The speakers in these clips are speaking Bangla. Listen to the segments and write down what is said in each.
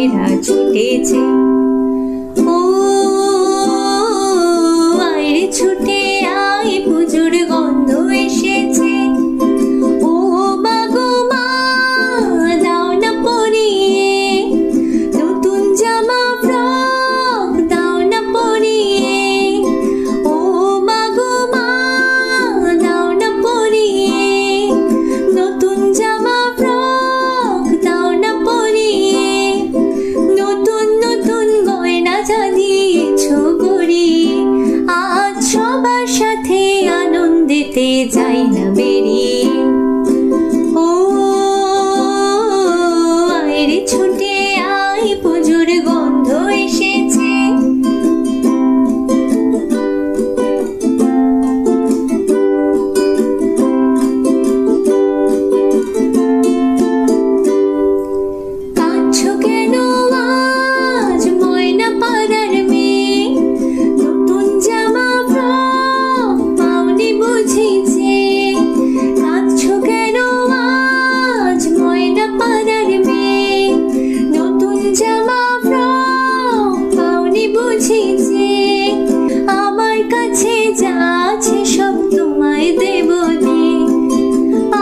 মেঘেরা ছুটেছে। ও আয় ছুটে আয় পুজোর গন্ধ এসেছে। ও মা গো মা দাও না পরিয়ে নতুন জামা ফ্রক দাও না পরিয়ে। ও মা গো মা দাও না পরিয়ে নতুন জামা ফ্রক দাও না পরিয়ে। নতুন নতুন গয়না যা দিয়েছো গড়িয়ে আজ সবার সাথে আনন্দেতে যাই না বেরিয়ে। ও আয় রে ছুটে আয় পুজোর গন্ধ এসেছে। কাঁদছো কেন আজ ময়না পাড়ার মেয়ে নতুন জামা ফ্রক পাওনি বুঝিছে। কাঁদছো কেন আজ ময়না পাড়ার মেয়ে নতুন জামা ফ্রক পাওনি বুঝিছে। আমার কাছে যা আছে সব তোমায় দেব দি।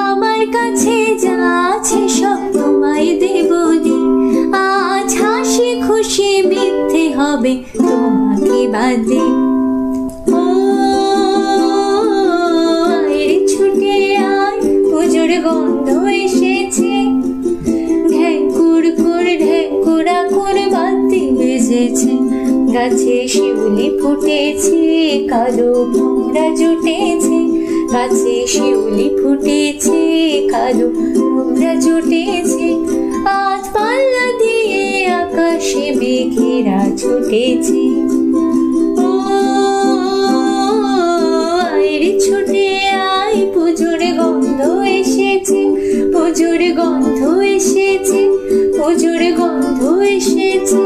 আমার কাছে যা আছে সব তোমায় দেব দি। আজ হাসি খুশি মিথ্যে হবে তোমাকে বাদে। ও আয় রে ছুটে আয় পুজোর গন্ধ এসেছে। ঢেকুরা করে বাতি বেজেছে। গাছে শিউলি ফুটেছে কালো ভোমরা জুটেছে। গাছে শিউলি ফুটেছে কালো ভোমরা জুটেছে। আজ পাল্লা দিয়ে আকাশে মেঘেরা ছুটেছে। ও আয় রে ছুটে আয় পুজোর গন্ধ এসেছে। পুজোর গন্ধ এসেছে। পুজোর গন্ধ এসেছে।